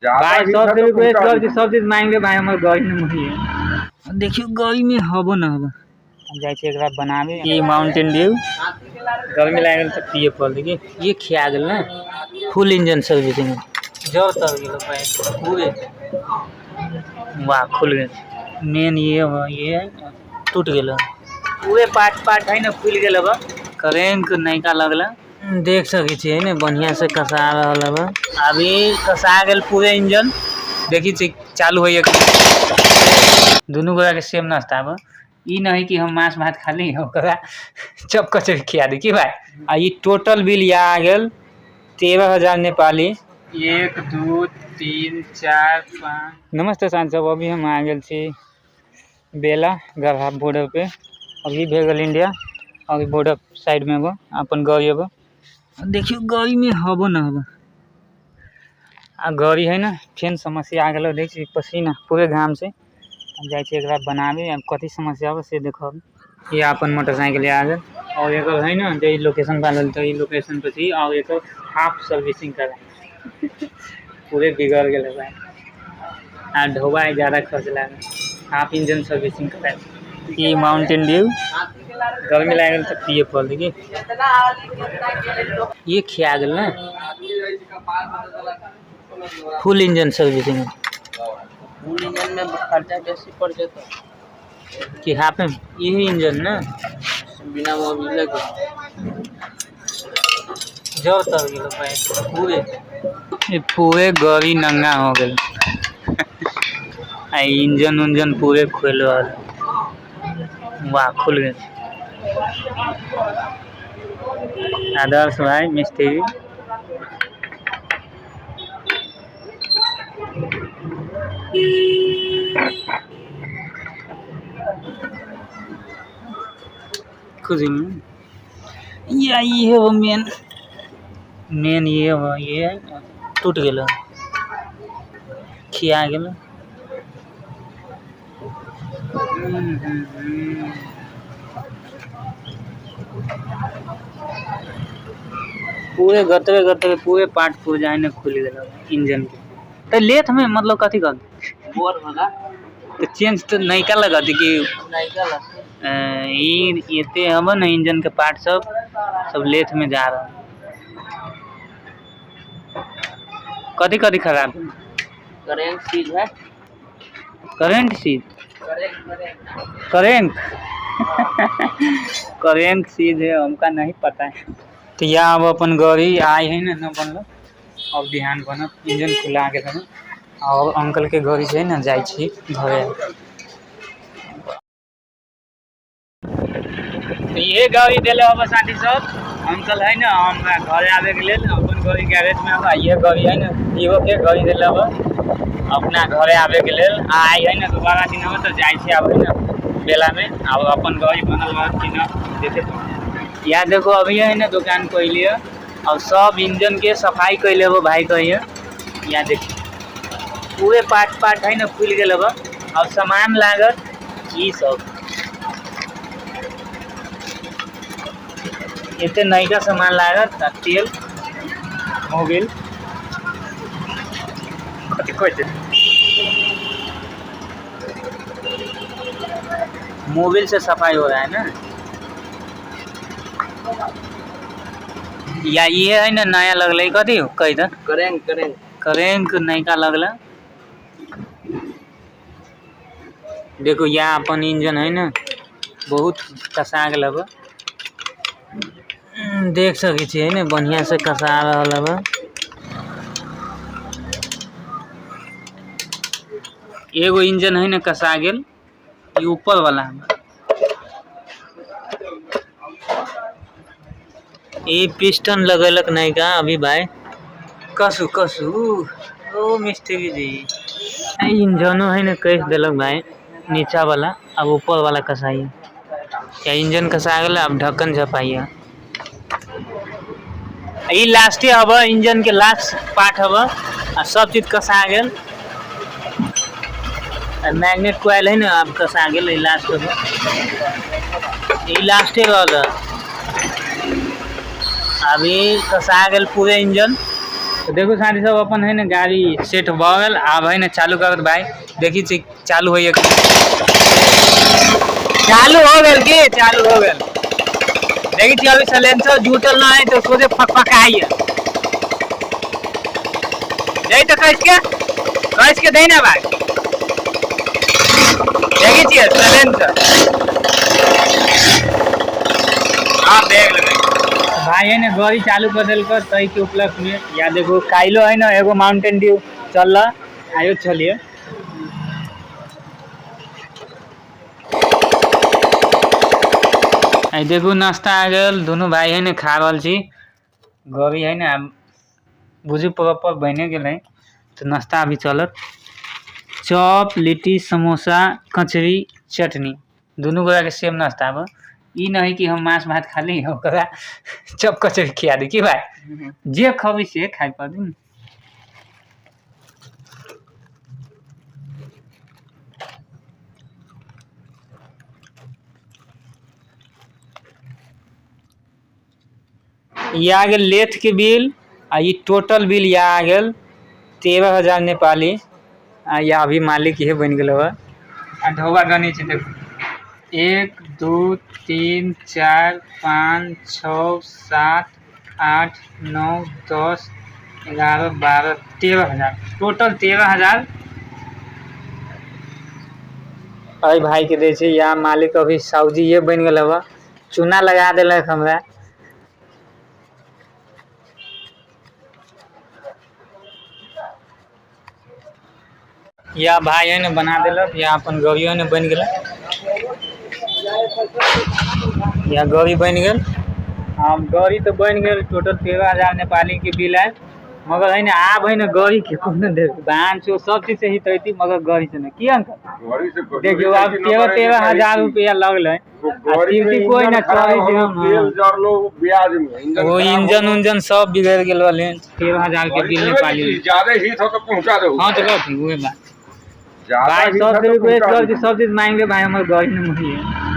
भाई सब से रिक्वेस्ट कर दी, सब चीज मांग ले भाई, हमर गाड़ी में नहीं है। देखियो गाड़ी में हबो ना हबो, हम जाय छै एकरा बनावे। ये माउंटेन ड्यू गर्मी लागल त पिए पड़। देखिए ये खिया गेल ना, फुल इंजन सर्विसिंग जब तर गेल भाई पूरे। वाह खुल गए मेन, ये टूट गेल पूरे पार्ट है ना, खुल गेल अब। करेंट नयका लगला देख सके छी है ना, बढ़िया से कसा रहल है। अभी कसा गेल पूरे इंजन, देखी चालू होइए। दोनों गोरा के सेम नाश्ता बा, ई नहीं कि हम मांस भात खा ली ओकरा चप कचड़ी खिया दी की भाई। आ ई टोटल बिल या आ गेल 13,000 नेपाली। 1 2 3 4 5। नमस्ते सांसद साहब, अभी हम आ गेल छी बेला गढ़ा बॉर्डर पे। अभी भे गेल इंडिया, अभी बॉर्डर साइड में बा अपन गाड़ी। अब देखियो गाड़ी में हबो ना हबो, आ गाड़ी है ना फेन समस्या आ गेल। देख पसीना पूरे घाम से हम जाय छी एकरा बनावे। अब कथी समस्या हो से देखब। ये अपन मोटरसाइकिल आ गेल, और एक है ना जे लोकेशन डालल तो ई लोकेशन पे थी, और एक हाफ सर्विसिंग करा पूरे बिगड़ गेल भाई। आ ढोबा ज्यादा खर्च लागल, हाफ इंजन सर्विसिंग करा। ये माउंटेन ड्यू गर्मी लागल त पिए पड़। देखिए ये खिया गेल ना, full engine servicing. Full engine में खर्चा बेसी पड़ जाता कि हाफ में यही इंजन ना, बिना मोबिल के जब तर गेल भाई पूरे। ये पूरे गाड़ी नंगा हो गेल आ इंजन उंजन पूरे खोल रहल। वाह खुल गए आदर्श भाई मिस्त्री। खुशी में ये है वो मेन ये टूट गेल खिया गेल। पूरे गतरे पूरे पार्ट पुर्जा ने खुल गेल इंजन के। तो लेथ में मतलब कथी कर बोर वाला तो चेंज तो नयका लगा दी कि नयका लगा ई एते हम ना इंजन के पार्ट सब लेथ में जा रहा। कथी कथी खराब है? करेंट सीज है, current cease, current current cease है, हमका नहीं पता है। तो या अब अपन गाड़ी आई है ना न बनल, अब ध्यान बनत इंजन खुला के देना। और अंकल के गाड़ी से ना जाय छी घरे। तो ये गाड़ी दिले अब साथी सब अंकल है ना हमरा घरे आवे के लेल। अपन गाड़ी गैरेज में अब ये गाड़ी है ना हीरो के गाड़ी दिले अब अपना घरे आवे के लेल। आई है ना दोबारा दिन अब तो जाय छी अब है ना बेला में। अब अपन गाड़ी बनल बा कि ना देखे तो या देखो अभी है ना दुकान कोइले और सब इंजन के सफाई कैले हो भाई कहिए। या देखिए पूरे पार्ट है ना खुल गेल अब, और सामान लागत ई सब इतने नयका सामान लागत। तेल मोबिल मोबिल से सफाई हो रहा है ना। या ये है ना नया लगल कथी कही था करेंट नयका लगला। देखो या अपन इंजन है ना बहुत कसा गेल अब, देख सके छी है ना बढ़िया से कसा रहल अब। एगो इंजन है ना कसा गेल, ये ऊपर वाला है। ये पिस्टन लगेलक नहीं का अभी भाई कसू ओ मिस्त्री जी। इंजनो है ना कस दिलक भाई नीचा वाला, अब ऊपर वाला कसाइए। क्या इंजन कसा गेल, अब ढक्कन झपाइए। ये लास्ट हब इंजन के लास्ट पार्ट हब, आ सब चीज कसा गेल। मैग्नेट कोयल है ना अब कसा गेल लास्ट में, ये लास्टे रह। अभी कसा गेल पूरे इंजन तो देखो साथी सब अपन है ना गाड़ी सेट भ गेल। अब है ना चालू करत भाई, देखी छी चालू होइए। चालू हो गेल के चालू हो गेल। देखी छी अभी साइलेंसर जुटल ना है तो सोचे फकफकाइए। यही तो कस के दे ना भाई। देखी छी साइलेंसर हाँ बैग लगे भाई है ना गाड़ी चालू कर दिल कर सही के उपलक्ष्य में। या देखो काइलो है ना एगो माउंटेन ड्यू चल रहा आयो चलिए। आई देखो नाश्ता आ गल दोनों भाई है ना खा रहल छी। गाड़ी है ना बुझी प्रॉपर बने गेल तो नाश्ता अभी चलत। चॉप लिट्टी समोसा कचरी चटनी दोनों गोरा के सेम नाश्ता बा। ई नहीं कि हम मांस भात खा ली ओकरा चप कचरी खिया दी की भाई जे खबी से खाई पा दी। ये आ गेल लेथ के बिल आ ये टोटल बिल ये आ गेल 13,000 नेपाली। या अभी मालिक ये बन गेल आ ढोबा गनी छै देखो 1 2 3 4 5 6 7 8 9 10 11 12 13,000 टोटल 13,000 अरे भाई के दे छै। या मालिक अभी सऊदी ये बन गेल चूना लगा देलक हमरा। या भाई है ने बना दिलक या अपन गाड़ियों ने बन गेल। या गाड़ी बन गेल। हम गाड़ी तो बन गेल टोटल 13,000 नेपाली के बिल आयल। मगर है ना आब है ना गाड़ी के कोनो दे बाहन छो सब चीज से ही तैती मगर गाड़ी से ना की अंकल देखियो अब 13,000 रुपया लगले। कोई ना वो इंजन सब बिगड़ गेल वाले 13,000 के बिल नेपाली ज्यादा हिट हो तो पहुंचा दो। हां तो कहती वही बात भाई सब रिक्वेस्ट कर सब चीज मांगे भाई हमर गाड़ी में मुही है।